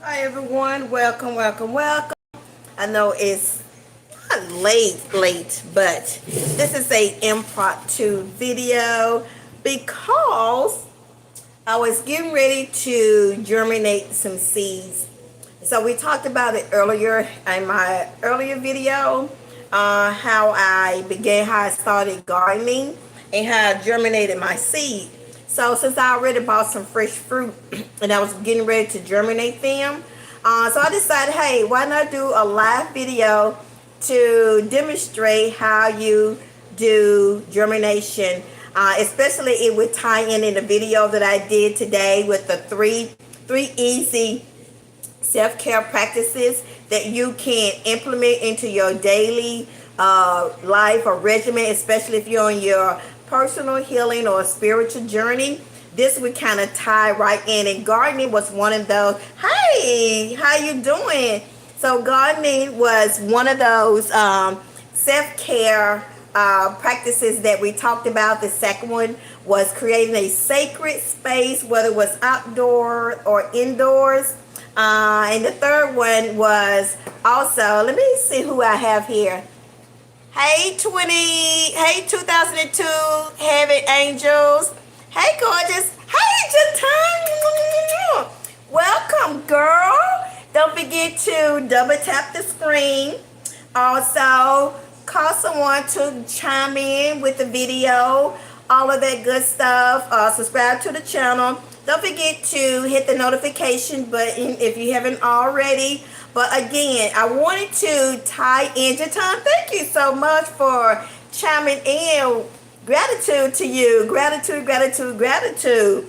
Hi everyone, welcome, welcome, welcome. I know it's not late, but this is a impromptu video because I was getting ready to germinate some seeds. So we talked about it earlier in my earlier video, how I started gardening and how I germinated my seed. So since I already bought some fresh fruit and I was getting ready to germinate them, so I decided, hey, why not do a live video to demonstrate how you do germination, especially it would tie in the video that I did today with the three easy self-care practices that you can implement into your daily life or regimen, especially if you're on your personal healing or spiritual journey. This would kind of tie right in, and gardening was one of those. Hey, how you doing? So gardening was one of those self-care practices that we talked about. The second one was creating a sacred space, whether it was outdoor or indoors. And the third one was also, let me see who I have here. Hey 2002 Heaven Angels. Hey gorgeous. Hey Jatan. Welcome girl. Don't forget to double tap the screen. Also, call someone to chime in with the video, all of that good stuff. Subscribe to the channel. Don't forget to hit the notification button if you haven't already. But again, I wanted to tie in Jatan. Thank you so much for chiming in. Gratitude to you. Gratitude, gratitude, gratitude.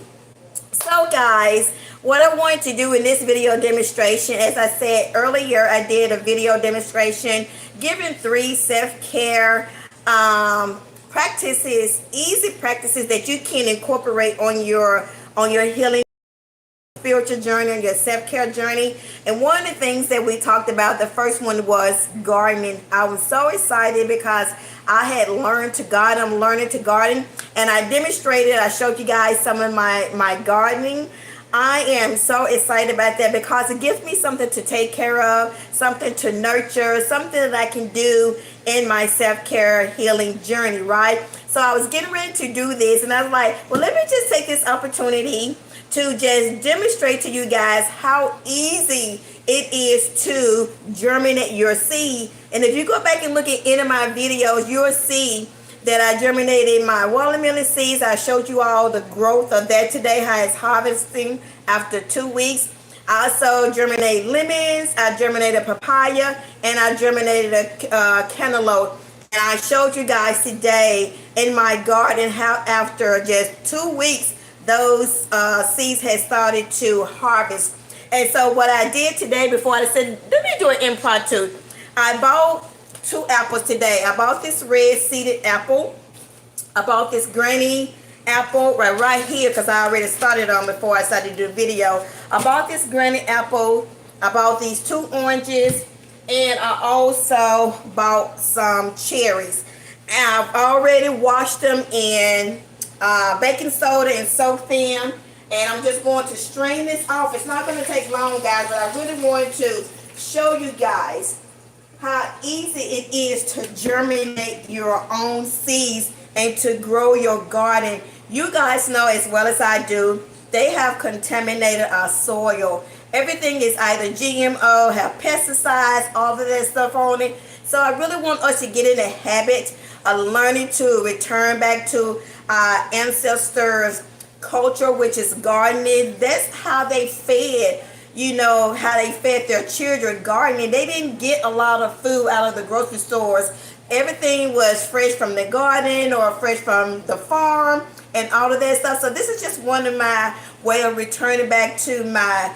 So guys, what I wanted to do in this video demonstration, as I said earlier, I did a video demonstration giving 3 self-care practices, easy practices that you can incorporate on your healing spiritual journey, on your self-care journey. And one of the things that we talked about, the first one was gardening. I was so excited because I had learned to garden. I'm learning to garden, and I demonstrated, I showed you guys some of my gardening. I am so excited about that because it gives me something to take care of, something to nurture, something that I can do in my self-care healing journey, right? So I was getting ready to do this, and I was like, well, let me just take this opportunity to just demonstrate to you guys how easy it is to germinate your seed. And if you go back and look at any of my videos, you'll see that I germinated my watermelon seeds. I showed you all the growth of that today, how it's harvesting after 2 weeks. I also germinated lemons, I germinated papaya, and I germinated a cantaloupe. And I showed you guys today in my garden how after just 2 weeks, those seeds had started to harvest. And so what I did today, before I said, let me do an impromptu, I bought 2 apples today. I bought this red seeded apple. I bought this granny apple right here because I already started on before I started to do the video. I bought this granny apple. I bought these 2 oranges, and I also bought some cherries. And I've already washed them in baking soda and soaked them. And I'm just going to strain this off. It's not going to take long, guys, but I really wanted to show you guys how easy it is to germinate your own seeds and to grow your garden. You guys know as well as I do, they have contaminated our soil. Everything is either GMO, have pesticides, all of that stuff on it. So I really want us to get in the habit of learning to return back to our ancestors' culture, which is gardening. That's how they fed, you know, how they fed their children, gardening. They didn't get a lot of food out of the grocery stores. Everything was fresh from the garden or fresh from the farm and all of that stuff. So this is just one of my way of returning back to my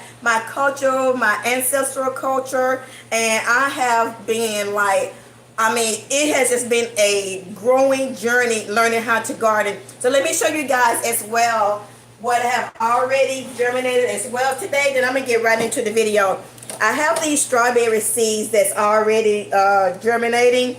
culture, my ancestral culture. And I have been like, I mean, it has just been a growing journey learning how to garden. So let me show you guys as well what I have already germinated as well today. Then I'm going to get right into the video. I have these strawberry seeds that's already germinating.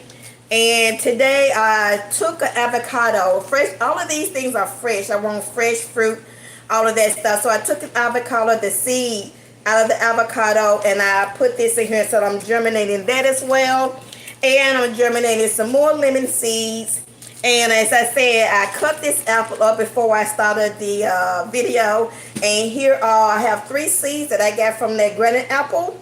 And today I took an avocado. Fresh, all of these things are fresh. I want fresh fruit, all of that stuff. So I took an avocado, the seed out of the avocado, and I put this in here, so I'm germinating that as well. And I'm germinating some more lemon seeds. And as I said, I cut this apple up before I started the video. And here I have 3 seeds that I got from that granite apple.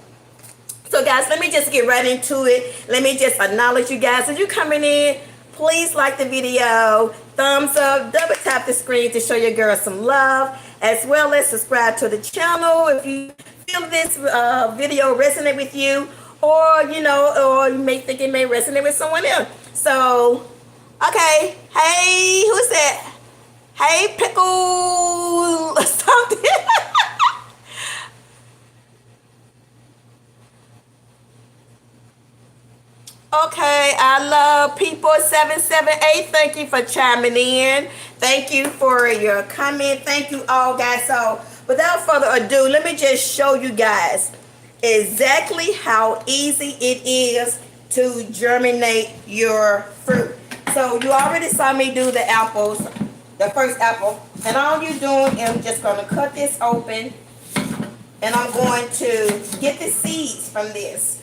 So guys, let me just get right into it. Let me just acknowledge you guys. If you're coming in, please like the video, thumbs up, double tap the screen to show your girl some love, as well as subscribe to the channel if you feel this video resonate with you, or or you may think it may resonate with someone else. So, okay, hey, who's that? Hey, pickle something. Okay, I love people 778. Thank you for chiming in. Thank you for your comment. Thank you all, guys. So without further ado, let me just show you guys exactly how easy it is to germinate your fruit. So you already saw me do the apples, the first apple, and all you're doing is I'm just going to cut this open, and I'm going to get the seeds from this.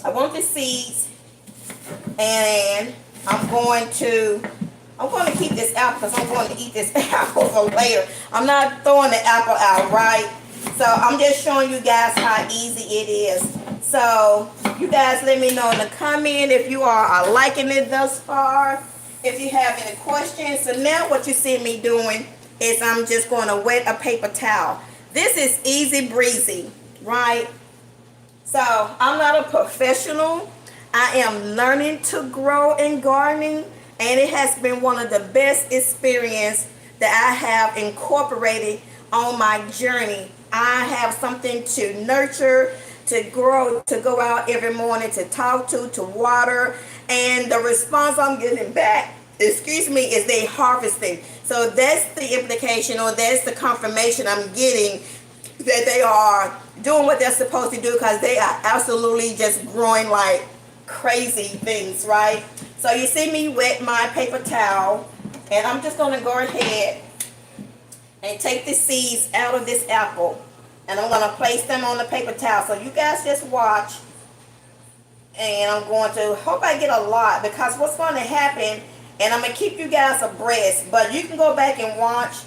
I want the seeds, and I'm going to keep this apple because I'm going to eat this apple for later. I'm not throwing the apple out, right? So I'm just showing you guys how easy it is. So you guys let me know in the comment if you are liking it thus far, if you have any questions. So now what you see me doing is I'm just going to wet a paper towel. This is easy breezy, right? So I'm not a professional. I am learning to grow in gardening, and it has been one of the best experiences that I have incorporated on my journey. I have something to nurture, to grow, to go out every morning, to talk to water, and the response I'm getting back, excuse me, is they harvesting. So that's the implication, or that's the confirmation I'm getting that they are doing what they're supposed to do, because they are absolutely just growing like crazy things, right? So you see me wet my paper towel, and I'm just going to go ahead and take the seeds out of this apple, and I'm going to place them on the paper towel. So you guys just watch, and I'm going to hope I get a lot, because what's going to happen, and I'm going to keep you guys abreast, but you can go back and watch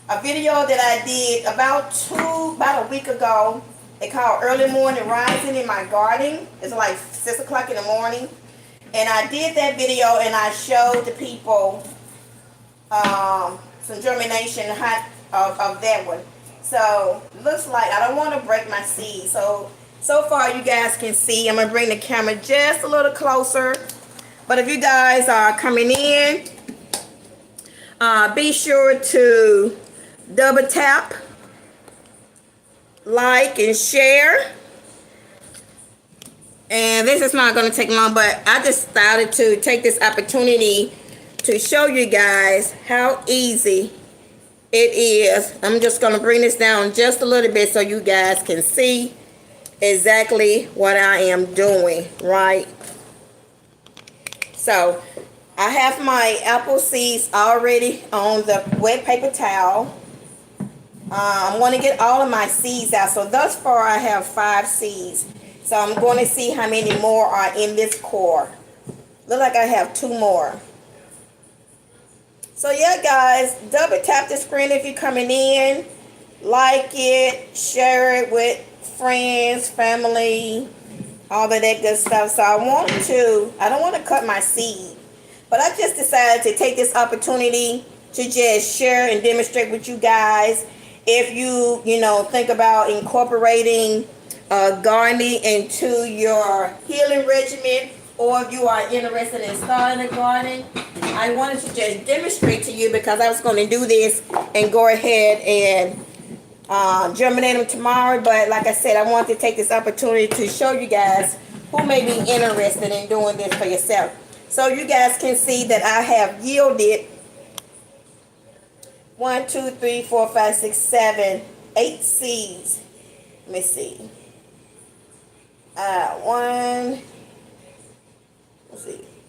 a video that I did about a week ago. They call Early Morning Rising in my garden. It's like 6 o'clock in the morning. And I did that video, and I showed the people some germination of that one. So looks like I don't want to break my seed. So far you guys can see. I'm going to bring the camera just a little closer. But if you guys are coming in, be sure to double tap, like, and share. And this is not going to take long, but I just started to take this opportunity to show you guys how easy it is. I'm just going to bring this down just a little bit so you guys can see exactly what I am doing, right? So I have my apple seeds already on the wet paper towel. I'm going to get all of my seeds out. So thus far I have 5 seeds. So I'm going to see how many more are in this core. Look like I have 2 more. So yeah, guys, double tap the screen if you're coming in. Like it, share it with friends, family, all of that good stuff. So I don't want to cut my seed, but I just decided to take this opportunity to just share and demonstrate with you guys. If you think about incorporating gardening into your healing regimen, or if you are interested in starting a garden, I wanted to just demonstrate to you, because I was going to do this and go ahead and germinate them tomorrow. But like I said, I wanted to take this opportunity to show you guys who may be interested in doing this for yourself. So you guys can see that I have yielded 1, 2, 3, 4, 5, 6, 7, 8 seeds. Let me see.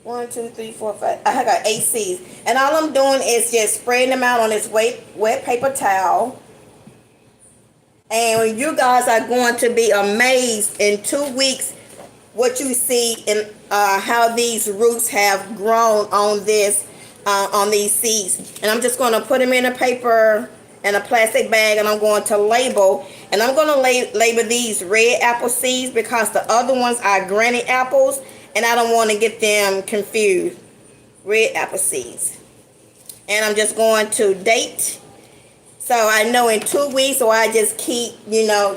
One, 2, 3, 4, 5. I got 8 seeds. And all I'm doing is just spraying them out on this wet paper towel. And you guys are going to be amazed in 2 weeks what you see in how these roots have grown on these seeds. And I'm just going to put them in a paper and a plastic bag, and I'm going to label. And I'm going to label these red apple seeds because the other ones are granny apples, and I don't want to get them confused. Red apple seeds. And I'm just going to date. So I know in 2 weeks, or I just keep,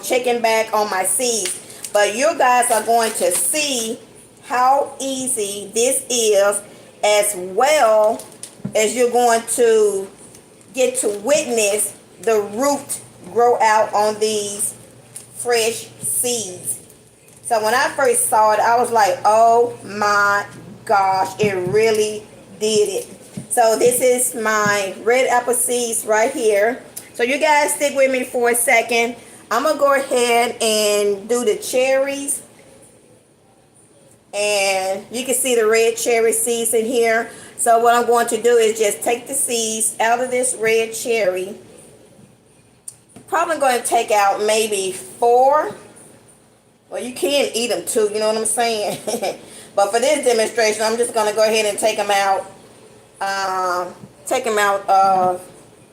checking back on my seeds. But you guys are going to see how easy this is, as well as you're going to get to witness the root grow out on these fresh seeds. So when I first saw it, I was like, oh my gosh, it really did it. So this is my red apple seeds right here. So you guys stick with me for a second. I'm going to go ahead and do the cherries. And you can see the red cherry seeds in here. So what I'm going to do is just take the seeds out of this red cherry. Probably going to take out maybe 4. Well, you can eat them too, you know what I'm saying? But for this demonstration, I'm just going to go ahead and take them out.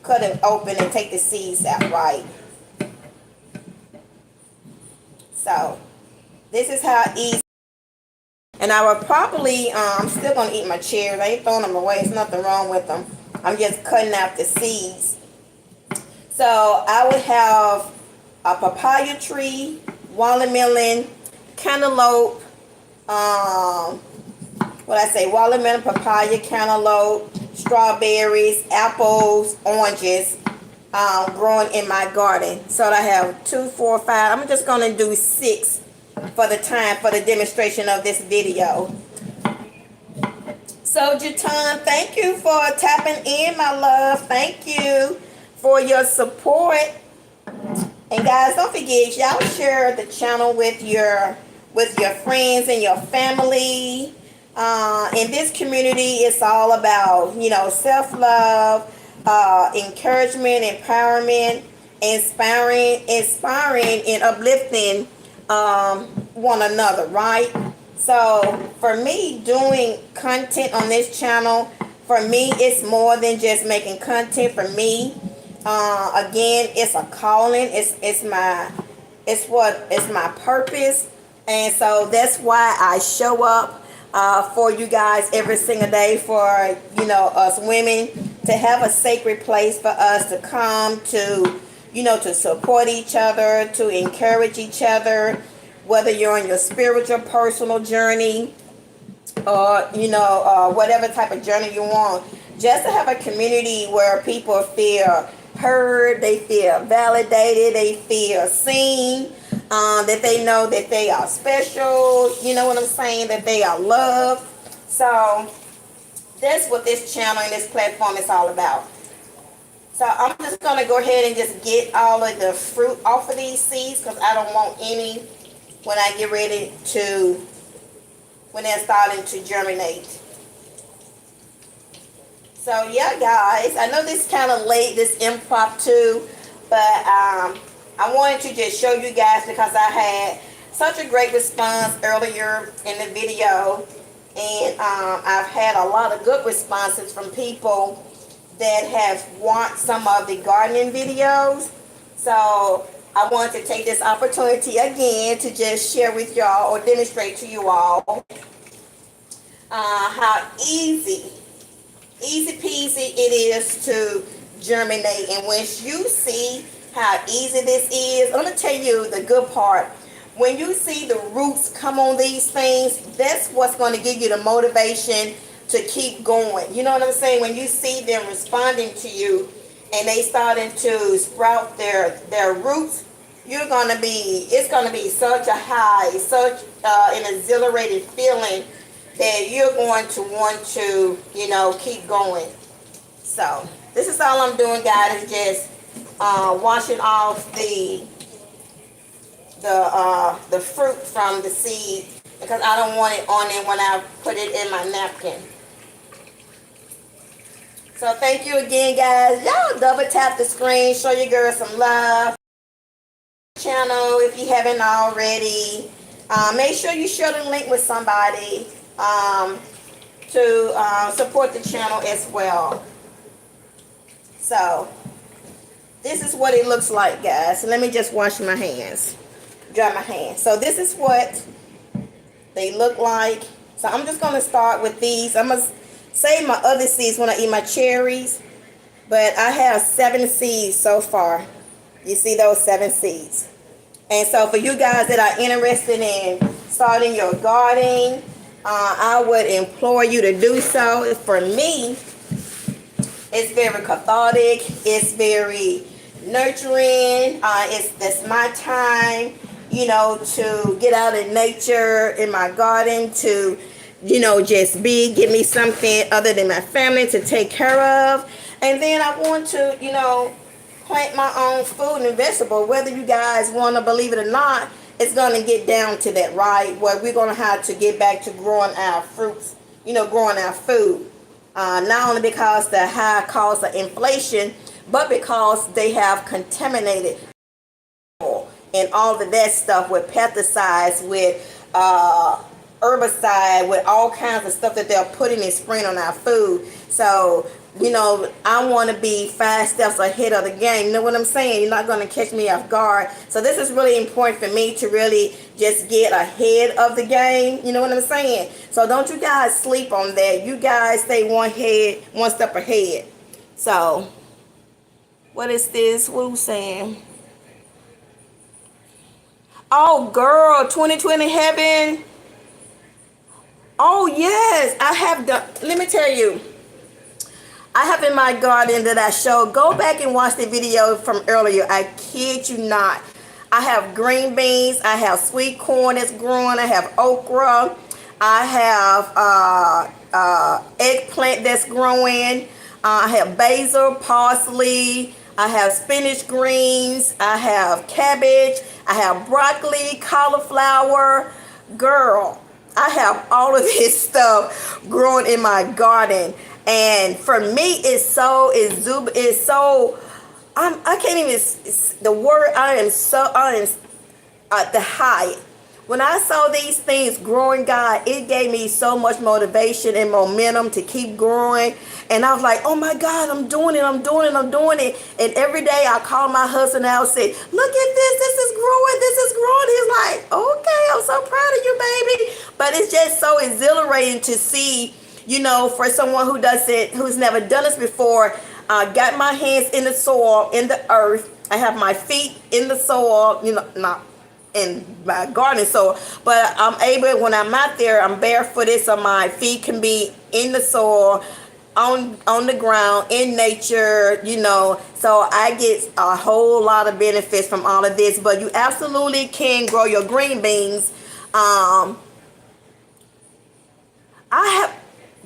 Cut it open and take the seeds out, right? So this is how easy. And I would probably, I'm still going to eat my cherries. I ain't throwing them away. There's nothing wrong with them. I'm just cutting out the seeds. So I would have a papaya tree, watermelon, cantaloupe, watermelon, papaya, cantaloupe, strawberries, apples, oranges, growing in my garden. So I have 2, 4, 5. I'm just going to do 6 for the demonstration of this video. So Jatan, thank you for tapping in, my love. Thank you for your support. And guys, don't forget, y'all share the channel with your friends and your family. In this community, it's all about, self-love, encouragement, empowerment, inspiring and uplifting one another, right? So for me, doing content on this channel, for me, it's more than just making content. For me, again, it's a calling. It's my purpose, and so that's why I show up for you guys every single day, for us women to have a sacred place for us to come to, to support each other, to encourage each other, whether you're on your spiritual personal journey, or whatever type of journey you want, just to have a community where people feel heard, they feel validated, they feel seen, that they know that they are special, you know what I'm saying, that they are loved. So that's what this channel and this platform is all about. So I'm just going to go ahead and just get all of the fruit off of these seeds, because I don't want any when I get ready to, when they're starting to germinate. So yeah, guys, I know this kind of late, this impromptu, but I wanted to just show you guys because I had such a great response earlier in the video, and I've had a lot of good responses from people that have watched some of the gardening videos. So I wanted to take this opportunity again to just share with y'all, or demonstrate to you all, how easy peasy it is to germinate. And once you see how easy this is, I'm going to tell you the good part. When you see the roots come on these things, that's what's going to give you the motivation to keep going. You know what I'm saying? When you see them responding to you and they starting to sprout their roots, it's going to be such a high, such an exhilarating feeling that you're going to want to, keep going. So this is all I'm doing, guys, is just washing off the fruit from the seed, because I don't want it on it when I put it in my napkin. So thank you again, guys. Y'all double tap the screen, show your girl some love. channel if you haven't already. Make sure you share the link with somebody to support the channel as well. So this is what it looks like, guys. So let me just wash my hands, dry my hands. So this is what they look like. So I'm just going to start with these. I'm going to save my other seeds when I eat my cherries. But I have 7 seeds so far. You see those 7 seeds. And so for you guys that are interested in starting your garden, I would implore you to do so. For me, it's very cathartic. It's very nurturing. That's my time, you know, to get out in nature, in my garden, to, you know, just give me something other than my family to take care of. And then I want to, you know, plant my own food and vegetable. Whether you guys want to believe it or not, it's going to get down to that, right? Where we're going to have to get back to growing our fruits, you know, growing our food. Not only because the high cost of inflation, but because they have contaminated and all of that stuff with pesticides, with herbicide, with all kinds of stuff that they're putting and spraying on our food. So, you know, I want to be 5 steps ahead of the game. You know what I'm saying? You're not going to catch me off guard. So this is really important for me to really just get ahead of the game. You know what I'm saying? So don't you guys sleep on that. You guys stay one step ahead. So what is this? What are we saying? Oh, girl, 2020 heaven. Oh, yes. I have done. Let me tell you. I have in my garden that I showed. Go back and watch the video from earlier. I kid you not. I have green beans. I have sweet corn that's growing. I have okra. I have eggplant that's growing. I have basil, parsley. I have spinach greens. I have cabbage. I have broccoli, cauliflower. Girl, I have all of this stuff growing in my garden. And for me, I can't even, the word, I am at the high. When I saw these things growing, God, it gave me so much motivation and momentum to keep growing. And I was like, oh my God, I'm doing it. And every day I call my husband and I would say, look at this is growing. He's like, okay, I'm so proud of you, baby. But it's just so exhilarating to see, you know, for someone who's never done this before. Got my hands in the soil, in the earth. I have my feet in the soil, you know, not in my garden soil, but I'm able, when I'm out there, I'm barefooted, so my feet can be in the soil, on the ground, in nature, you know. So I get a whole lot of benefits from all of this. But you absolutely can grow your green beans. I have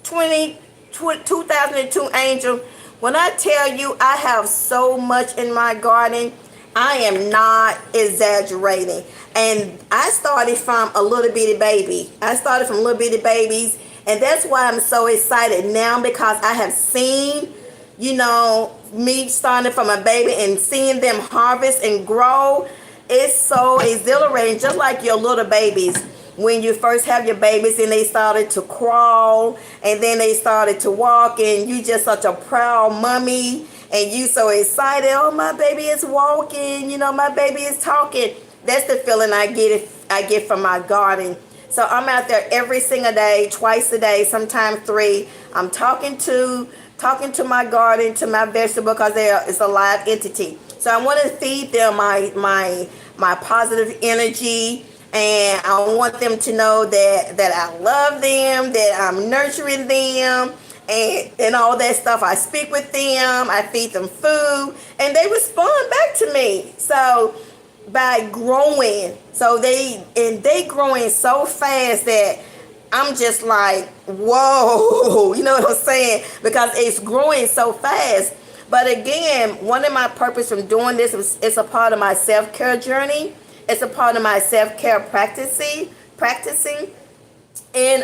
2002 Angel. When I tell you I have so much in my garden, I am not exaggerating. And I started from a little bitty baby. And that's why I'm so excited now, because I have seen, you know, me starting from a baby and seeing them harvest and grow. It's so exhilarating, just like your little babies. When you first have your babies and they started to crawl and then they started to walk, and you just such a proud mommy and you so excited, oh, my baby is walking, you know, my baby is talking. That's the feeling I get from my garden. So I'm out there every single day, twice a day, sometimes 3. I'm talking to my garden, to my vegetable, because it's a live entity. So I want to feed them my positive energy. And I want them to know that I love them, that I'm nurturing them, and all that stuff. I speak with them, I feed them food, and they respond back to me. So by growing, they growing so fast that I'm just like, whoa, you know what I'm saying? Because it's growing so fast. But again, one of my purpose from doing this is it's a part of my self-care journey. It's a part of my self-care practicing. And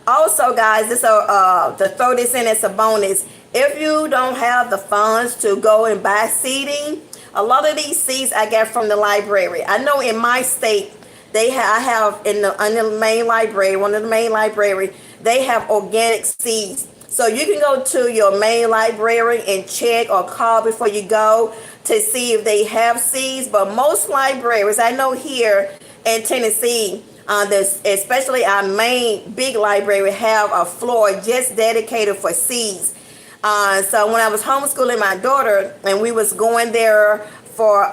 also, guys, to throw this in as a bonus, if you don't have the funds to go and buy seeding, A lot of these seeds I get from the library. I know in my state, I have in the main library, one of the main library, they have organic seeds. So you can go to your main library and check or call before you go to see if they have seeds. But most libraries, I know here in Tennessee, especially our main big library, have a floor just dedicated for seeds. So when I was homeschooling my daughter and we was going there for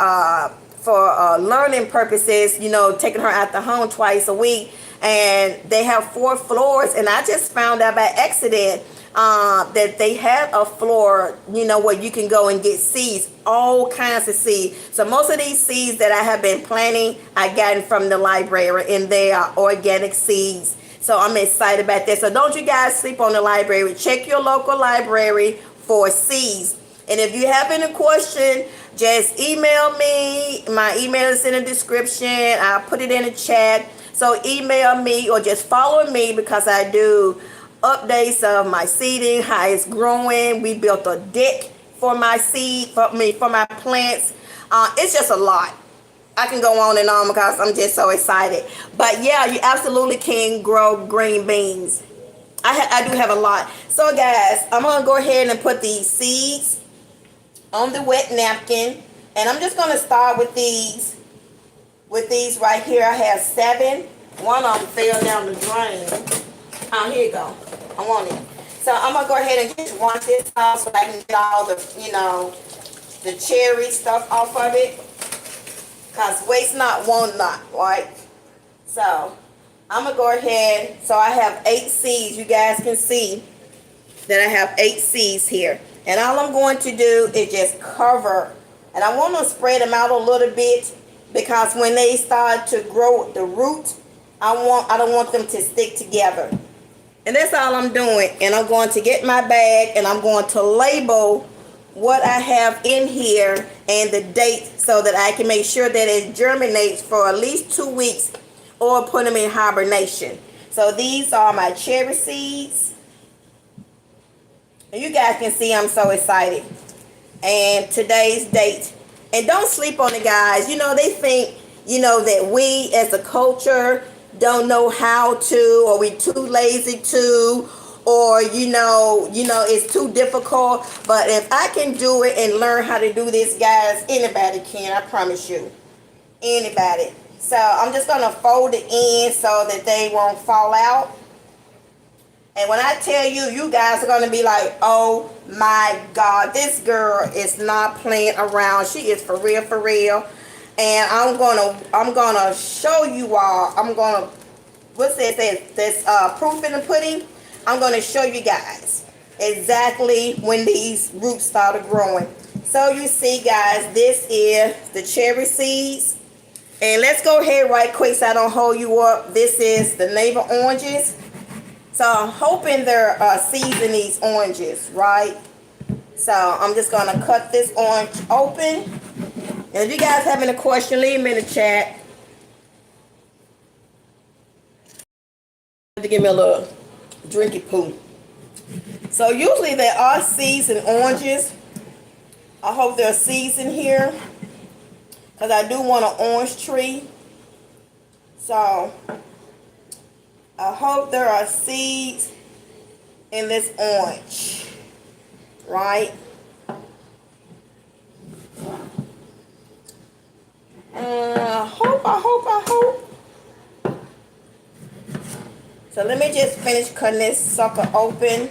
learning purposes, you know, taking her out the home twice a week, and they have 4 floors, and I just found out by accident that they had a floor, you know, where you can go and get seeds, all kinds of seeds. So most of these seeds that I have been planting, I gotten from the library, and they are organic seeds. So I'm excited about that. So don't you guys sleep on the library. Check your local library for seeds. And if you have any question, just email me. My email is in the description. I'll put it in the chat. So email me or just follow me, because I do updates of my seeding, how it's growing. We built a deck for my seed, for my plants. It's just a lot. I can go on and on because I'm just so excited. But yeah, you absolutely can grow green beans. I do have a lot. So guys, I'm going to go ahead and put these seeds on the wet napkin. And I'm just going to start with these. With these right here, I have 7. One of them fell down the drain. Oh, here you go. I want it. So I'm going to go ahead and just wash this off so I can get all the, you know, the cherry stuff off of it. Because waste not, want not, right? So I'm going to go ahead. So I have 8 seeds. You guys can see that I have 8 seeds here. And all I'm going to do is just cover. And I want to spread them out a little bit, because when they start to grow the root, I don't want them to stick together. And that's all I'm doing. And I'm going to get my bag and I'm going to label what I have in here and the date, so that I can make sure that it germinates for at least 2 weeks, or put them in hibernation. So these are my cherry seeds. And you guys can see I'm so excited. And today's date. And don't sleep on it, guys. You know, they think, you know, that we as a culture don't know how to, or we too lazy to, or you know it's too difficult. But if I can do it and learn how to do this, guys, anybody can. I promise you, anybody. So I'm just gonna fold it in so that they won't fall out. And when I tell you, you guys are gonna be like, oh my God, this girl is not playing around. She is for real, for real. And I'm gonna show you all. I'm gonna, what's this? This proof in the pudding. I'm gonna show you guys exactly when these roots started growing. So you see, guys, this is the cherry seeds. And let's go ahead right quick so I don't hold you up. This is the navel oranges. So I'm hoping there are seeds in these oranges, right? So I'm just gonna cut this orange open. And if you guys have any question, leave them in the chat. To give me a little drinky poo. So usually there are seeds in oranges. I hope there are seeds in here, because I do want an orange tree. So I hope there are seeds in this orange, right? I hope. So let me just finish cutting this sucker open.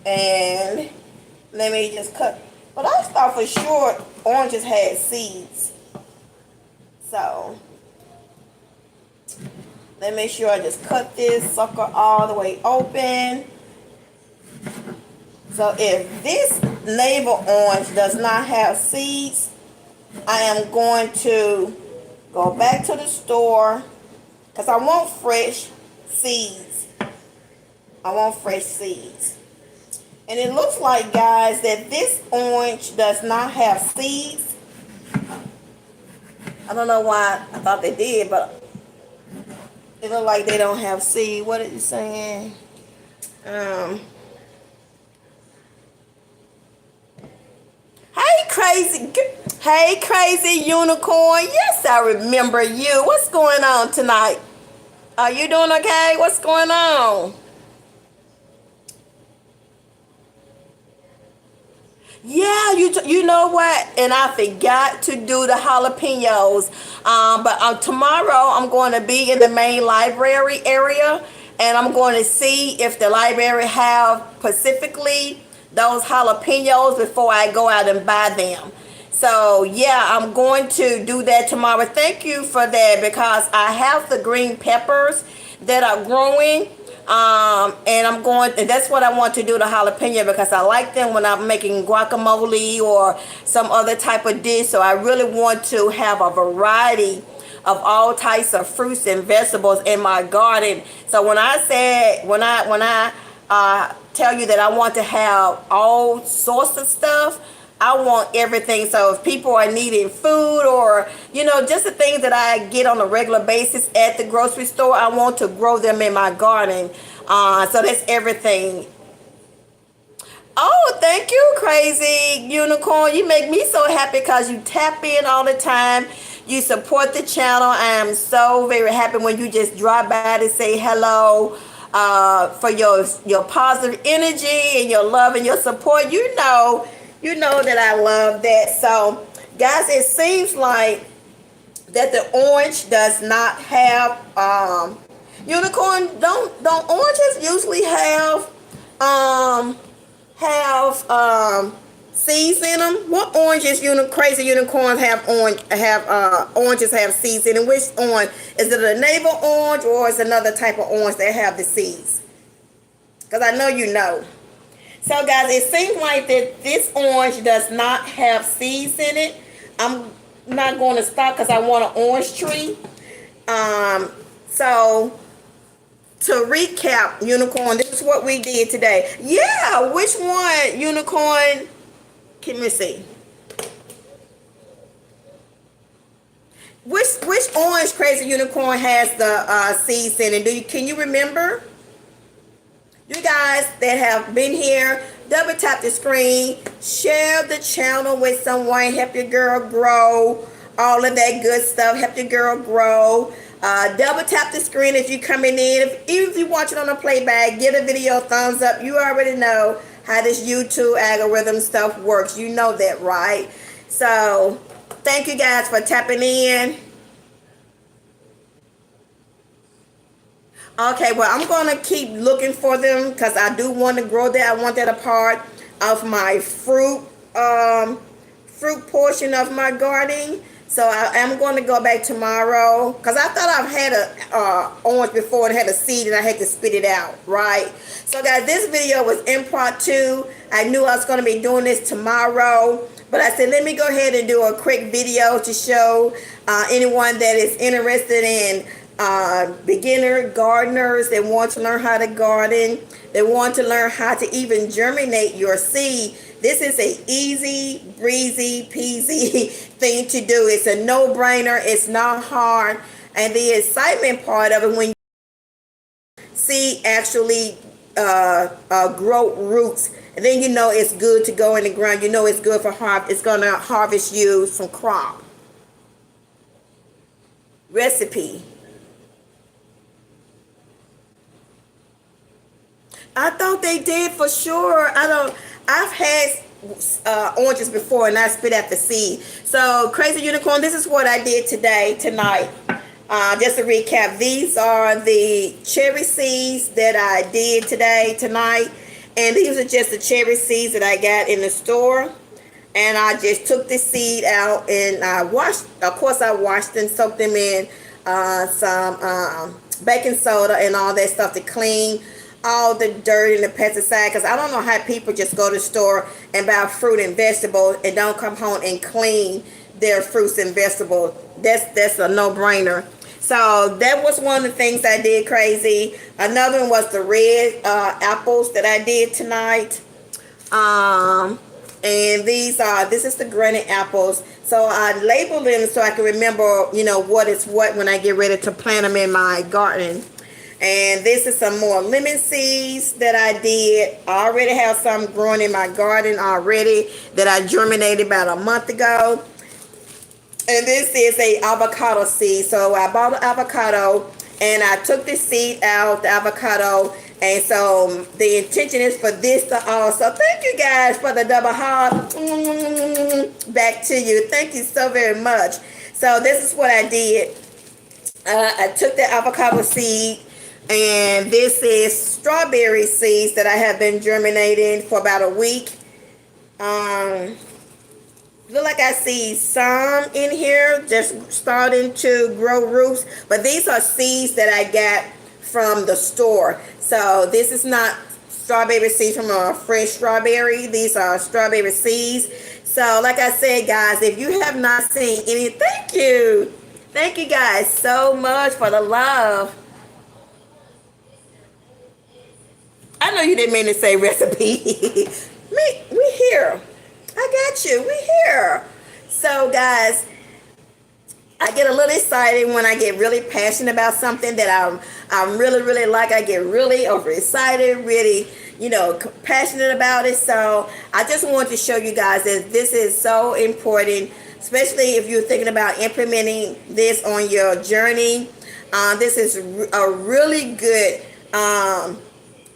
And let me just cut. But I thought for sure oranges had seeds. So let me make sure I just cut this sucker all the way open. So if this navel orange does not have seeds, I am going to go back to the store, because I want fresh seeds. I want fresh seeds. And it looks like, guys, that this orange does not have seeds. I don't know why I thought they did, but it looks like they don't have seed. What is it saying? Hey, Hey, crazy unicorn. Yes, I remember you. What's going on tonight? Are you doing okay? What's going on? Yeah, you know what? And I forgot to do the jalapenos. But tomorrow I'm going to be in the main library area, and I'm going to see if the library have specifically those jalapenos before I go out and buy them. So yeah, I'm going to do that tomorrow. Thank you for that because I have the green peppers that are growing. And and that's what I want to do, the jalapeno, because I like them when I'm making guacamole or some other type of dish. So I really want to have a variety of all types of fruits and vegetables in my garden. So when I tell you that I want to have all sorts of stuff, I want everything. So if people are needing food or, just the things that I get on a regular basis at the grocery store, I want to grow them in my garden. So that's everything. Oh, thank you, crazy unicorn. You make me so happy because you tap in all the time. You support the channel. I am so very happy when you just drop by to say hello. For your positive energy and your love and your support. You know that I love that. So, guys, it seems like that the orange does not have unicorn. Don't oranges usually have seeds in them? What oranges crazy unicorns have oranges have seeds in them? Which orange? Is it a navel orange or is it another type of orange that have the seeds? Because I know you know. So guys, it seems like that this orange does not have seeds in it. I'm not going to stop because I want an orange tree. So to recap, unicorn, this is what we did today. Yeah, which one, unicorn? Let me see. Which orange crazy unicorn has the seeds in it? Can you remember? You guys that have been here, double tap the screen, share the channel with someone, help your girl grow, all of that good stuff, help your girl grow. Double tap the screen if you're coming in. Even if you're watching on a playback, give the video a thumbs up. You already know how this YouTube algorithm stuff works. You know that, right? So, thank you guys for tapping in. Okay, well, I'm going to keep looking for them because I do want to grow that. I want that a part of my fruit portion of my gardening. So I am going to go back tomorrow because I thought I've had a orange before and had a seed and I had to spit it out, right? So guys, this video was impromptu. I knew I was going to be doing this tomorrow, but I said let me go ahead and do a quick video to show anyone that is interested in beginner gardeners that want to learn how to garden, they want to learn how to even germinate your seed. This is a easy, breezy, peasy thing to do. It's a no-brainer. It's not hard. And the excitement part of it when you see actually grow roots, and then you know it's good to go in the ground. You know it's good for harvest. It's going to harvest you from crop. Recipe. I thought they did for sure. I've had oranges before and I spit out the seed. So crazy unicorn, this is what I did tonight. Just to recap, these are the cherry seeds that I did tonight. And these are just the cherry seeds that I got in the store. And I just took the seed out and I washed and soaked them in some baking soda and all that stuff to clean all the dirt and the pesticide, because I don't know how people just go to the store and buy fruit and vegetables and don't come home and clean their fruits and vegetables. That's a no-brainer. So that was one of the things I did crazy. Another one was the red apples that I did tonight. And this is the granite apples. So I labeled them so I can remember, what is what when I get ready to plant them in my garden. And this is some more lemon seeds that I did. I already have some growing in my garden already that I germinated about a month ago. And this is a avocado seed. So I bought an avocado and I took the seed out, the avocado. And so the intention is for this to also, thank you guys for the double hug. Back to you. Thank you so very much. So this is what I did. I took the avocado seed, and this is strawberry seeds that I have been germinating for about a week. Look like I see some in here just starting to grow roots, but these are seeds that I got from the store. So this is not strawberry seeds from a fresh strawberry. These are strawberry seeds. So like I said, guys, if you have not seen any, thank you. Thank you guys so much for the love. I know you didn't mean to say recipe. We here. I got you. We here. So guys, I get a little excited when I get really passionate about something that I'm really like. I get really overexcited, really, passionate about it. So I just want to show you guys that this is so important, especially if you're thinking about implementing this on your journey. This is a really good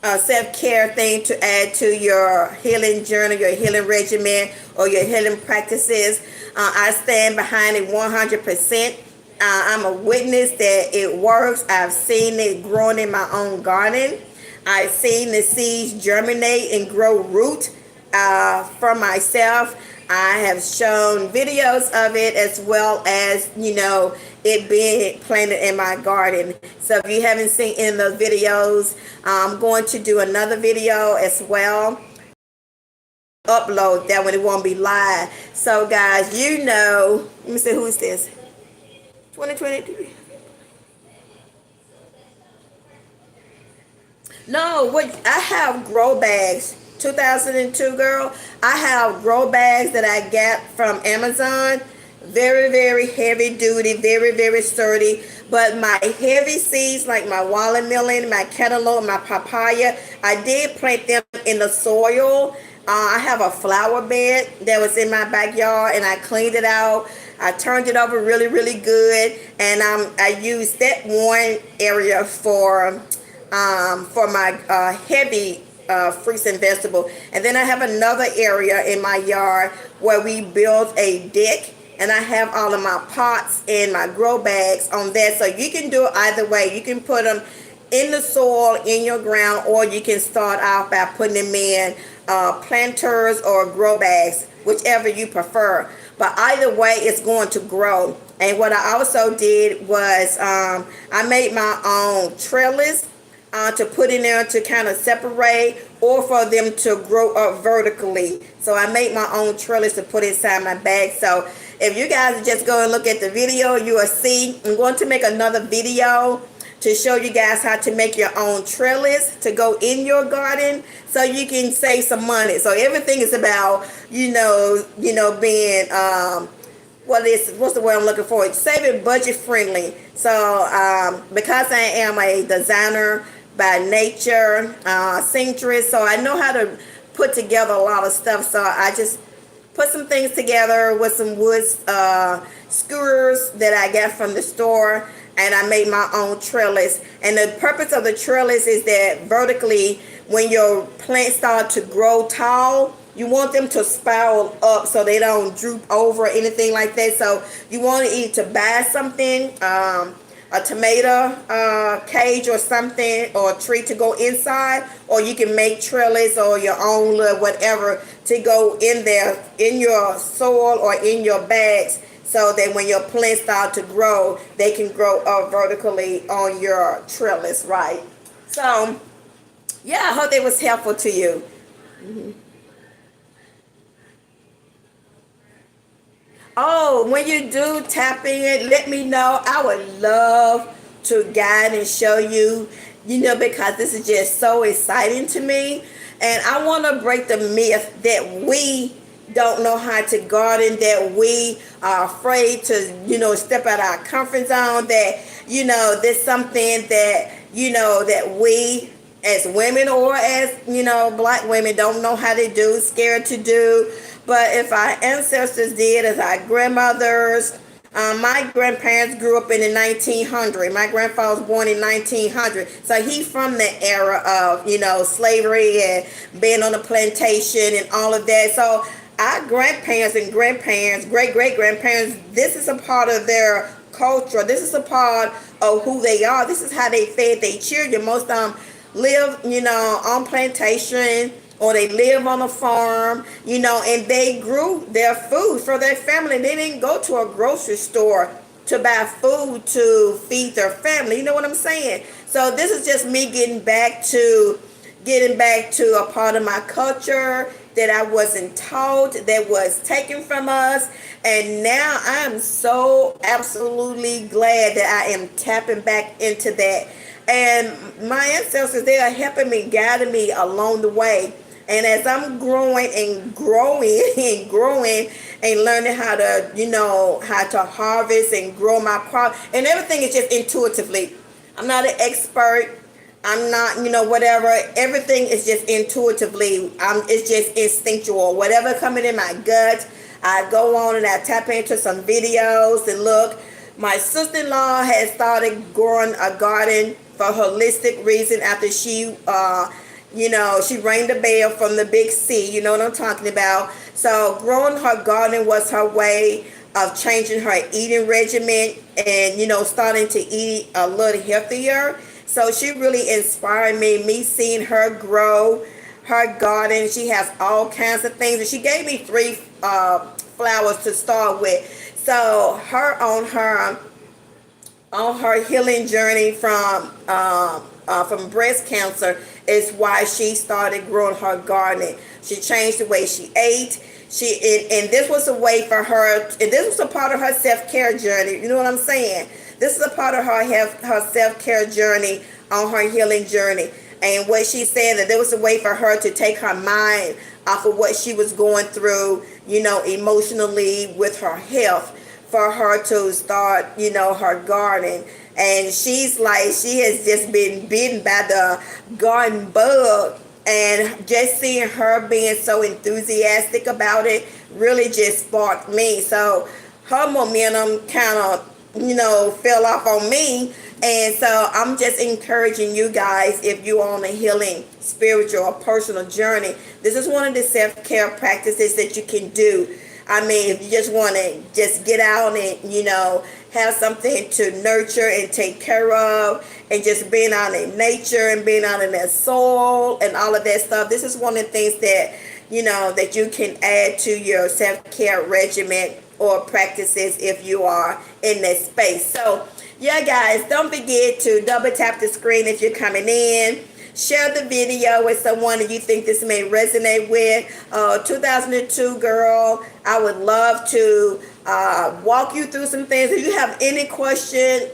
self-care thing to add to your healing journey, your healing regimen, or your healing practices. I stand behind it 100%. I'm a witness that it works. I've seen it growing in my own garden. I've seen the seeds germinate and grow root for myself. I have shown videos of it, as well as, it being planted in my garden. So if you haven't seen any of those videos, I'm going to do another video as well. Upload that when it won't be live. So guys, let me see, who is this? 2023. No, what I have grow bags. 2002 girl. I have grow bags that I got from Amazon. Very heavy duty, very sturdy. But my heavy seeds, like my watermelon, my cantaloupe, my papaya, I did plant them in the soil. I have a flower bed that was in my backyard, and I cleaned it out. I turned it over really good, and I used that one area for my heavy fruits and vegetables. And then I have another area in my yard where we built a deck, and I have all of my pots and my grow bags on that. So you can do it either way. You can put them in the soil, in your ground, or you can start out by putting them in planters or grow bags, whichever you prefer. But either way, it's going to grow. And what I also did was I made my own trellis to put in there to kind of separate, or for them to grow up vertically. So I made my own trellis to put inside my bag. So if you guys just go and look at the video, you will see I'm going to make another video to show you guys how to make your own trellis to go in your garden, so you can save some money. So everything is about being what's the word I'm looking for? Saving budget friendly. So because I am a designer by nature, seamstress, so I know how to put together a lot of stuff. So I just put some things together with some wood skewers that I got from the store, and I made my own trellis. And the purpose of the trellis is that vertically, when your plants start to grow tall, you want them to spiral up so they don't droop over or anything like that. So you want to either buy something, a tomato cage or something, or a tree to go inside, or you can make trellis or your own little whatever to go in there in your soil or in your bags, so that when your plants start to grow, they can grow up vertically on your trellis, right? So yeah, I hope it was helpful to you. Oh, when you do tap in, let me know. I would love to guide and show you, because this is just so exciting to me. And I want to break the myth that we don't know how to garden, that we are afraid to, step out our comfort zone, that, there's something that that we as women or as, black women don't know how to do, scared to do. But if our ancestors did, as our grandmothers, my grandparents grew up in the 1900s. My grandfather was born in 1900. So he from the era of, slavery and being on the plantation and all of that. So our grandparents and grandparents, great-great-grandparents, this is a part of their culture. This is a part of who they are. This is how they fed their children. Most of them live, on plantation, or they live on a farm, and they grew their food for their family. They didn't go to a grocery store to buy food to feed their family. You know what I'm saying? So this is just me getting back to a part of my culture that I wasn't taught, that was taken from us. And now I am so absolutely glad that I am tapping back into that. And my ancestors, they are helping me, guiding me along the way. And as I'm growing and growing and growing and learning how to harvest and grow my crop, and everything is just intuitively. I'm not an expert. I'm not, whatever. Everything is just intuitively. It's just instinctual. Whatever coming in my gut, I go on and I tap into some videos and look. My sister-in-law has started growing a garden for holistic reason after she she rang the bell from the big C. You know what I'm talking about. So growing her garden was her way of changing her eating regimen and, starting to eat a little healthier. So she really inspired me seeing her grow her garden. She has all kinds of things. And she gave me 3 flowers to start with. So on her healing journey from breast cancer is why she started growing her garden. She changed the way she ate. And this was a way for her, and this was a part of her self-care journey. You know what I'm saying? This is a part of her self-care journey, on her healing journey. And what she said, that there was a way for her to take her mind off of what she was going through, emotionally with her health, for her to start, her garden. And she's like, she has just been bitten by the garden bug. And just seeing her being so enthusiastic about it really just sparked me. So her momentum kind of, fell off on me. And so I'm just encouraging you guys, if you're on a healing, spiritual, or personal journey, this is one of the self-care practices that you can do. I mean, if you just want to just get out and, have something to nurture and take care of, and just being out in nature and being out in that soil and all of that stuff. This is one of the things that, that you can add to your self-care regimen or practices if you are in that space. So, yeah, guys, don't forget to double tap the screen if you're coming in. Share the video with someone that you think this may resonate with. 2002 girl, I would love to walk you through some things. If you have any question,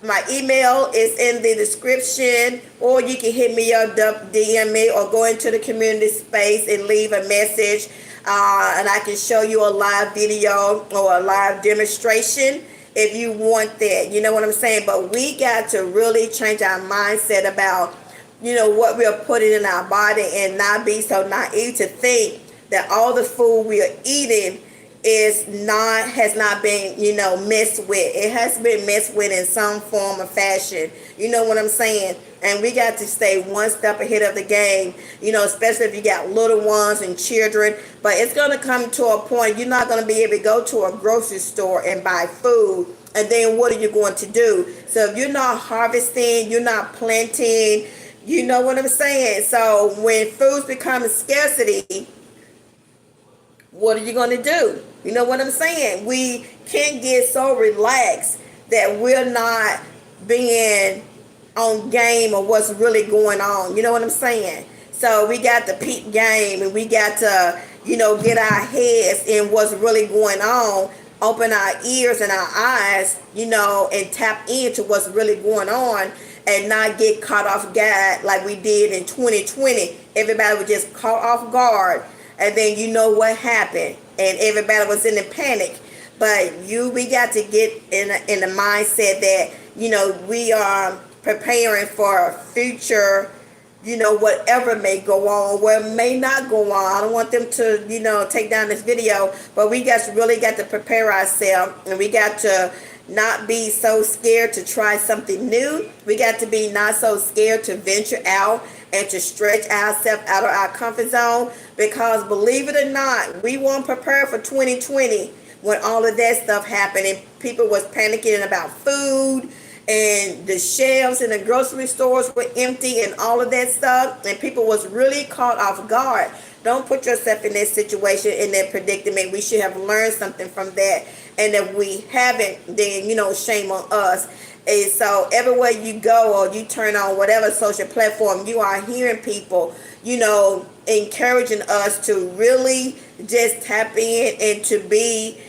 my email is in the description, or you can hit me up, DM me, or go into the community space and leave a message, and I can show you a live video or a live demonstration if you want that. You know what I'm saying? But we got to really change our mindset about, what we're putting in our body, and not be so naive to think that all the food we are eating has not been, messed with. It has been messed with in some form or fashion. You know what I'm saying? And we got to stay one step ahead of the game, especially if you got little ones and children. But it's going to come to a point you're not going to be able to go to a grocery store and buy food. And then what are you going to do? So if you're not harvesting, you're not planting, you know what I'm saying? So when foods become a scarcity, what are you going to do? You know what I'm saying? We can't get so relaxed that we're not being on game of what's really going on. You know what I'm saying? So we got to peep game, and we got to, get our heads in what's really going on, open our ears and our eyes, and tap into what's really going on, and not get caught off guard like we did in 2020. Everybody was just caught off guard. And then what happened, and everybody was in a panic. But we got to get in the mindset that we are preparing for future, whatever may go on, what may not go on. I don't want them to, take down this video, but we really got to prepare ourselves, and we got to not be so scared to try something new. We got to be not so scared to venture out and to stretch ourselves out of our comfort zone, because believe it or not, we weren't prepared for 2020 when all of that stuff happened and people was panicking about food, and the shelves in the grocery stores were empty and all of that stuff, and people was really caught off guard. Don't put yourself in that situation, in that predicament. We should have learned something from that, and if we haven't, then shame on us. And so everywhere you go, or you turn on whatever social platform, you are hearing people encouraging us to really just tap in and to be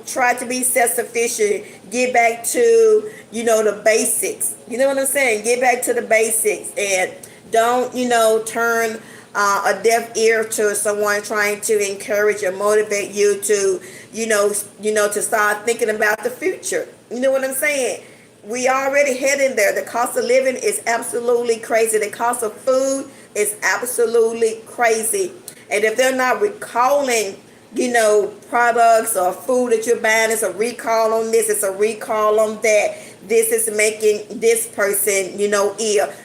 try to be self-sufficient, get back to, the basics. You know what I'm saying? Get back to the basics, and don't, turn a deaf ear to someone trying to encourage or motivate you to, to start thinking about the future. You know what I'm saying? We already heading there. The cost of living is absolutely crazy. The cost of food is absolutely crazy. And if they're not recalling, products or food that you're buying, it's a recall on this, it's a recall on that. This is making this person, ill.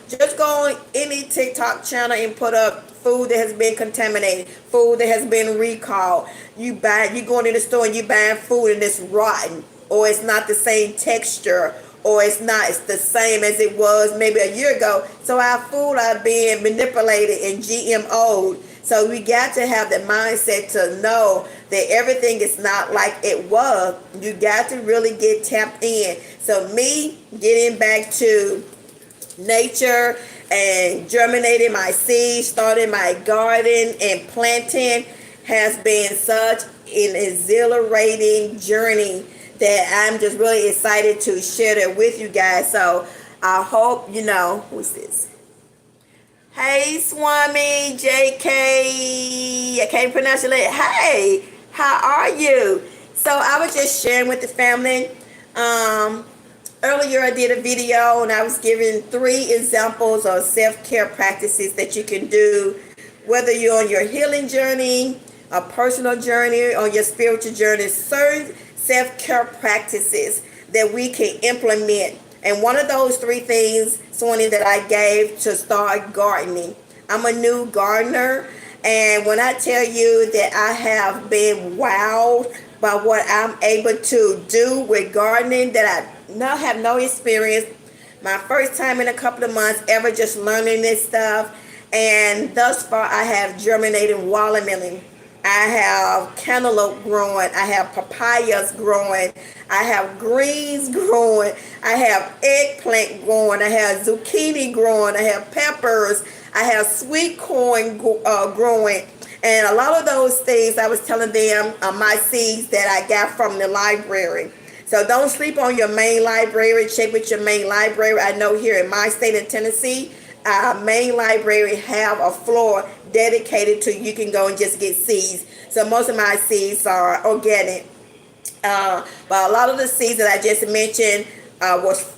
Just go on any TikTok channel and put up food that has been contaminated, food that has been recalled. You going in the store and you buying food and it's rotten, or it's not the same texture, or it's the same as it was maybe a year ago. So our food are being manipulated and GMO'd. So we got to have the mindset to know that everything is not like it was. You got to really get tapped in. So me getting back to nature and germinating my seeds, starting my garden and planting has been such an exhilarating journey that I'm just really excited to share that with you guys. So I hope, who's this? Hey, Swami, JK, I can't pronounce your name. Hey, how are you? So I was just sharing with the family. Earlier I did a video and I was giving 3 examples of self-care practices that you can do, whether you're on your healing journey, a personal journey, or your spiritual journey. Certain self-care practices that we can implement. And one of those 3 things, Sonny, that I gave to start gardening. I'm a new gardener, and when I tell you that I have been wowed by what I'm able to do with gardening, that I now have no experience. My first time in a couple of months ever just learning this stuff. And thus far I have germinated watermelon. I have cantaloupe growing. I have papayas growing. I have greens growing. I have eggplant growing. I have zucchini growing. I have peppers. I have sweet corn growing. And a lot of those things, I was telling them, my seeds that I got from the library. So don't sleep on your main library. Check with your main library. I know here in my state of Tennessee, our main library have a floor dedicated to you can go and just get seeds. So most of my seeds are organic. But a lot of the seeds that I just mentioned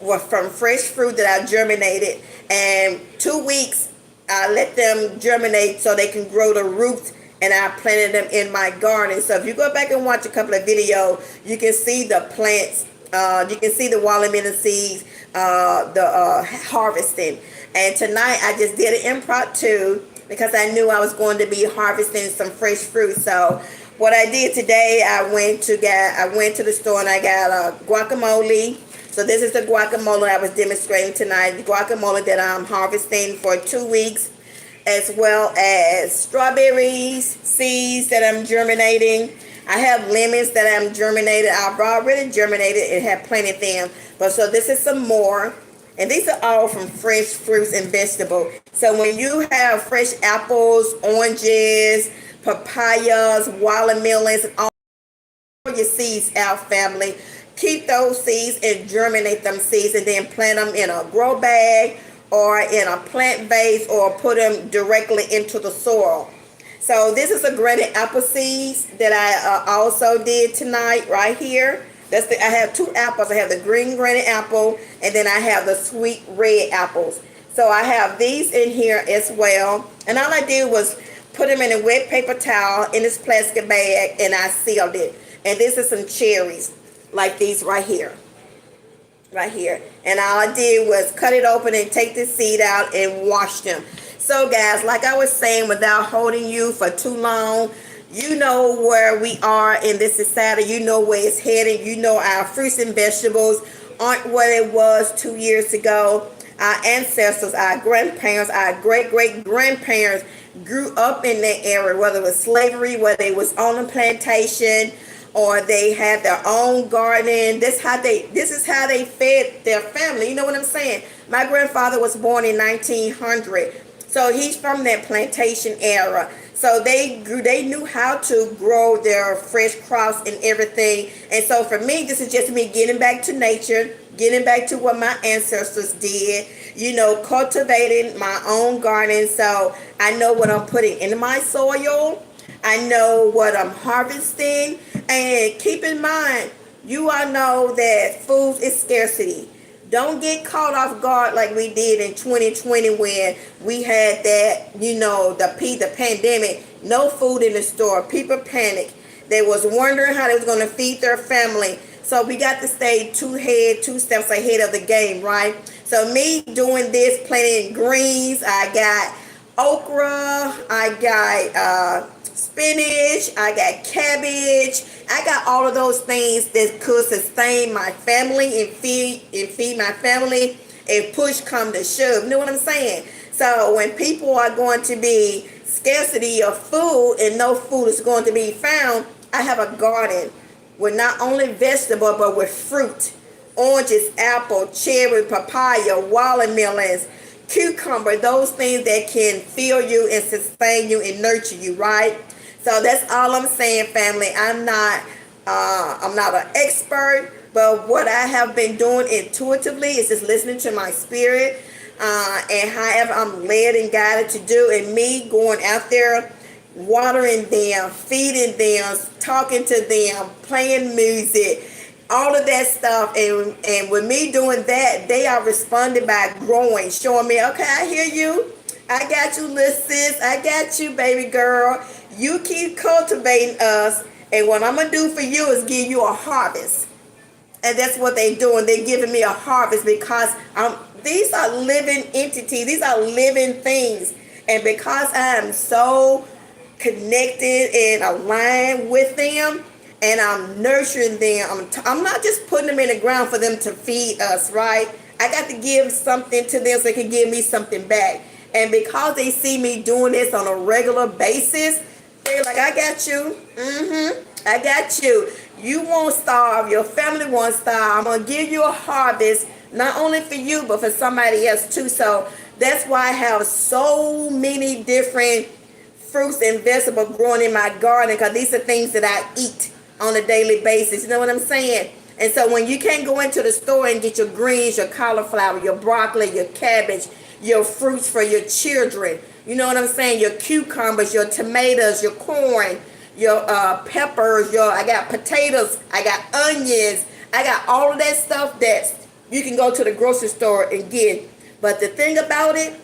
were from fresh fruit that I germinated. And 2 weeks, I let them germinate so they can grow the roots, and I planted them in my garden. So if you go back and watch a couple of videos, you can see the plants. You can see the watermelon seeds, the harvesting. And tonight I just did an impromptu because I knew I was going to be harvesting some fresh fruit. So what I did today, I went to the store and I got a guacamole. So this is the guacamole I was demonstrating tonight. The guacamole that I'm harvesting for 2 weeks, as well as strawberries, seeds that I'm germinating. I have lemons that I'm germinated. I've already germinated and have planted them. But so this is some more. And these are all from fresh fruits and vegetables. So when you have fresh apples, oranges, papayas, watermelons, all your seeds out, family, keep those seeds and germinate them seeds, and then plant them in a grow bag or in a plant vase, or put them directly into the soil. So this is a granite apple seeds that I also did tonight right here. I have two apples. I have the green granny apple, and then I have the sweet red apples. So I have these in here as well. And all I did was put them in a wet paper towel in this plastic bag, and I sealed it. And this is some cherries, like these right here. Right here. And all I did was cut it open and take the seed out and wash them. So guys, like I was saying, without holding you for too long, you know where we are in this society. You know where it's heading. You know our fruits and vegetables aren't what it was 2 years ago. Our ancestors, our grandparents, our great-great-grandparents grew up in that era, whether it was slavery, whether they was on a plantation, or they had their own garden. This is how they fed their family. You know what I'm saying? My grandfather was born in 1900. So he's from that plantation era. So they knew how to grow their fresh crops and everything. And so for me, this is just me getting back to nature, getting back to what my ancestors did, you know, cultivating my own garden. So I know what I'm putting in my soil. I know what I'm harvesting. And keep in mind, you all know that food is scarcity. Don't get caught off guard like we did in 2020 when we had that, you know, the pandemic. No food in the store. People panicked. They was wondering how they was going to feed their family. So we got to stay two steps ahead of the game, right? So me doing this, planting greens, I got okra, I got spinach, I got cabbage. I got all of those things that could sustain my family and feed my family if push come to shove. You know what I'm saying? So when people are going to be scarcity of food and no food is going to be found, I have a garden with not only vegetable but with fruit, oranges, apple, cherry, papaya, watermelons, cucumber, those things that can fill you and sustain you and nurture you, right? So that's all I'm saying, family. I'm not an expert, but what I have been doing intuitively is just listening to my spirit, and however I'm led and guided to do, and me going out there, watering them, feeding them, talking to them, playing music, all of that stuff. And with me doing that, they are responding by growing, showing me, okay, I hear you. I got you, little sis. I got you, baby girl. You keep cultivating us, and what I'm going to do for you is give you a harvest. And that's what they're doing. They're giving me a harvest because these are living entities. These are living things. And because I am so connected and aligned with them, and I'm nurturing them, I'm not just putting them in the ground for them to feed us, right? I got to give something to them so they can give me something back. And because they see me doing this on a regular basis, they're like, I got you. I got you. You won't starve. Your family won't starve. I'm going to give you a harvest, not only for you, but for somebody else too. So that's why I have so many different fruits and vegetables growing in my garden, because these are things that I eat on a daily basis. You know what I'm saying? And so when you can't go into the store and get your greens, your cauliflower, your broccoli, your cabbage, your fruits for your children, you know what I'm saying? Your cucumbers, your tomatoes, your corn, your peppers, I got potatoes, I got onions, I got all of that stuff that you can go to the grocery store and get. But the thing about it,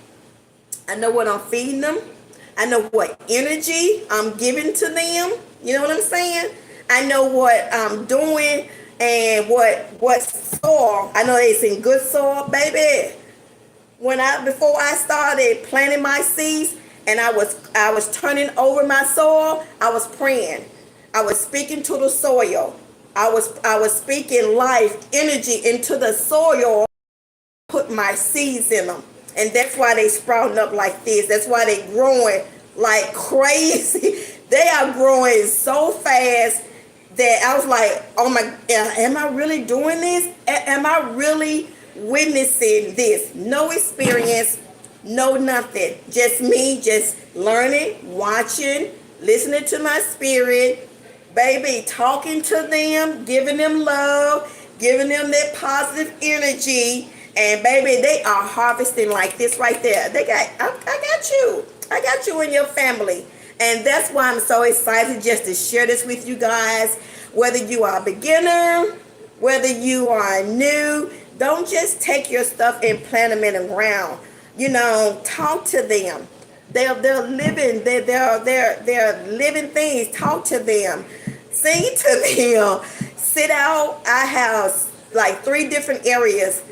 I know what I'm feeding them. I know what energy I'm giving to them. You know what I'm saying? I know what I'm doing and what soil. I know it's in good soil, baby. Before I started planting my seeds and I was turning over my soil, I was praying. I was speaking to the soil. I was speaking life, energy into the soil, put my seeds in them. And that's why they sprouting up like this. That's why they growing like crazy. They are growing so fast that I was like, oh my, am I really doing this? Am I really witnessing this? No experience, no nothing. Just me, just learning, watching, listening to my spirit, baby, talking to them, giving them love, giving them that positive energy. And baby, they are harvesting like this right there. I got you. I got you and your family. And that's why I'm so excited just to share this with you guys. Whether you are a beginner, whether you are new, don't just take your stuff and plant them in the ground. Talk to them. They're living. They're living things. Talk to them. Sing to them. Sit out. I have like 3 different areas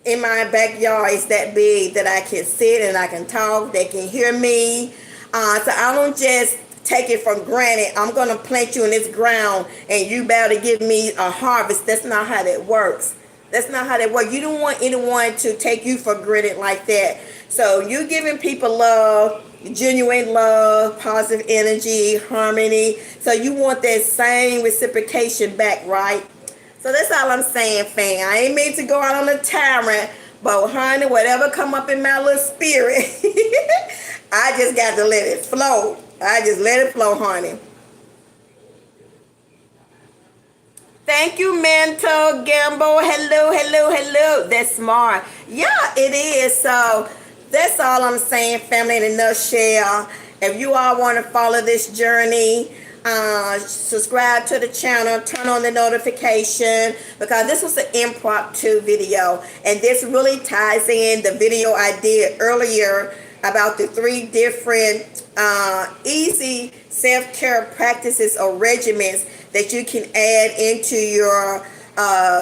in my backyard. It's that big that I can sit and I can talk. They can hear me. So I don't just take it for granted. I'm going to plant you in this ground and you better give me a harvest. That's not how that works. That's not how that works. You don't want anyone to take you for granted like that. So you're giving people love, genuine love, positive energy, harmony. So you want that same reciprocation back, right? So that's all I'm saying, fam. I ain't mean to go out on a tyrant, but honey, whatever come up in my little spirit, I just got to let it flow. I just let it flow, honey. Thank you, Mental Gamble. Hello. That's smart. Yeah, it is. So that's all I'm saying, family, in a nutshell. If you all want to follow this journey, subscribe to the channel, turn on the notification, because this was an impromptu video, and this really ties in the video I did earlier about the 3 different easy self-care practices or regimens that you can add into your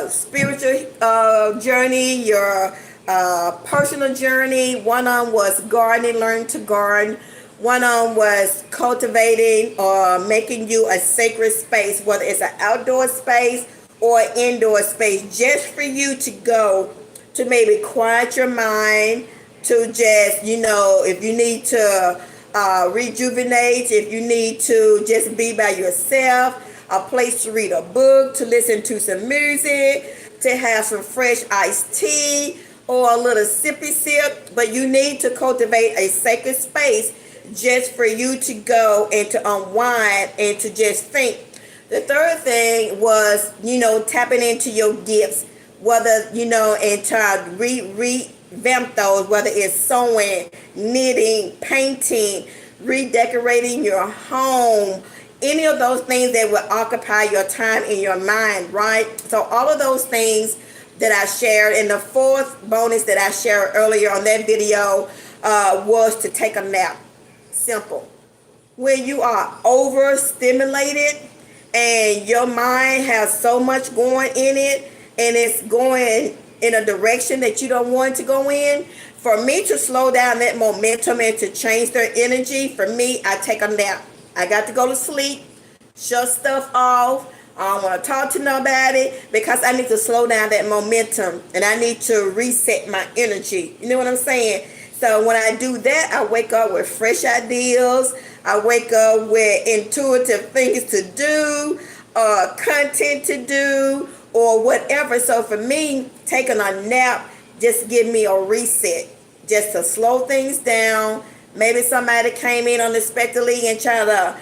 spiritual journey, your personal journey. One of them was gardening, learn to garden. One of them was cultivating or making you a sacred space, whether it's an outdoor space or indoor space, just for you to go to maybe quiet your mind, to just, if you need to rejuvenate, if you need to just be by yourself, a place to read a book, to listen to some music, to have some fresh iced tea or a little sippy sip. But you need to cultivate a sacred space just for you to go and to unwind and to just think. The third thing was, tapping into your gifts, whether, and to revamp those, whether it's sewing, knitting, painting, redecorating your home, any of those things that will occupy your time and your mind, right? So all of those things that I shared, and the 4th bonus that I shared earlier on that video was to take a nap. Simple. When you are overstimulated and your mind has so much going in it and it's going in a direction that you don't want to go in, for me to slow down that momentum and to change their energy, for me, I take a nap. I got to go to sleep, shut stuff off. I don't want to talk to nobody because I need to slow down that momentum and I need to reset my energy. You know what I'm saying? So when I do that, I wake up with fresh ideas. I wake up with intuitive things to do, content to do, or whatever. So for me, taking a nap just give me a reset, just to slow things down. Maybe somebody came in unexpectedly and tried to,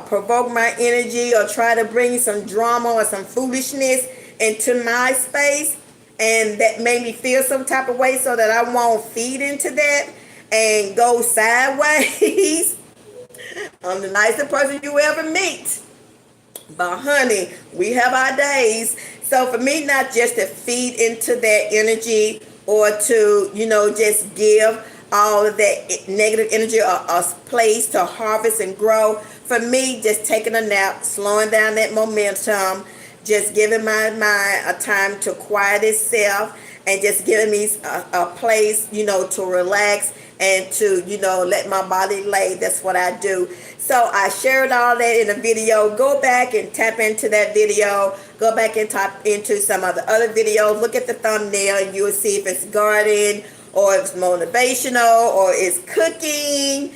provoke my energy or try to bring some drama or some foolishness into my space. And that made me feel some type of way, so that I won't feed into that and go sideways. I'm the nicest person you ever meet. But honey, we have our days. So for me, not just to feed into that energy or to, just give all of that negative energy a place to harvest and grow. For me, just taking a nap, slowing down that momentum, just giving my mind a time to quiet itself, and just giving me a place, to relax and to, let my body lay. That's what I do. So I shared all that in a video. Go back and tap into that video. Go back and tap into some of the other videos. Look at the thumbnail and you will see if it's gardening or if it's motivational or it's cooking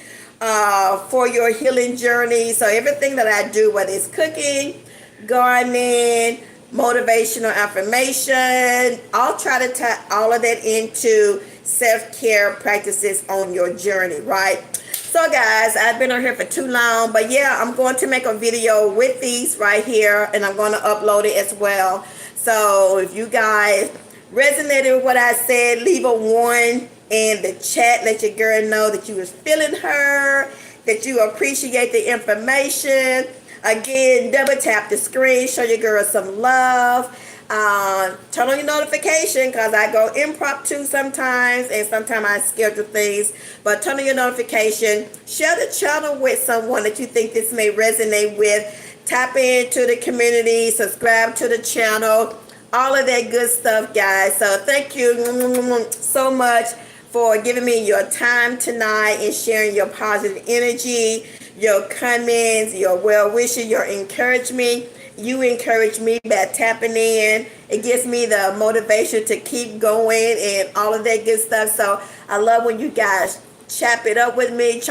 for your healing journey. So everything that I do, whether it's cooking, gardening, motivational affirmation, I'll try to tie all of that into self-care practices on your journey, right? So guys, I've been on here for too long, but yeah, I'm going to make a video with these right here, and I'm going to upload it as well. So if you guys resonated with what I said, leave a 1 in the chat. Let your girl know that you was feeling her, that you appreciate the information. Again, double tap the screen, show your girl some love. Turn on your notification because I go impromptu sometimes and sometimes I schedule things. But turn on your notification. Share the channel with someone that you think this may resonate with. Tap into the community. Subscribe to the channel. All of that good stuff, guys. So thank you so much for giving me your time tonight and sharing your positive energy, your comments, your well wishes, your encouragement. You encourage me by tapping in. It gives me the motivation to keep going and all of that good stuff. So I love when you guys chop it up with me,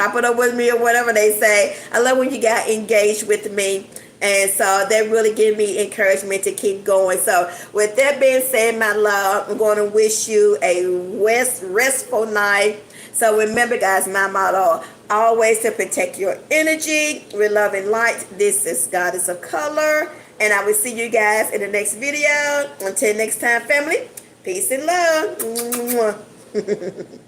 or whatever they say. I love when you guys engage with me. And so that really gives me encouragement to keep going. So with that being said, my love, I'm going to wish you a restful night. So remember, guys, my motto, always to protect your energy with love and light. This is Goddess of Color. And I will see you guys in the next video. Until next time, family, peace and love.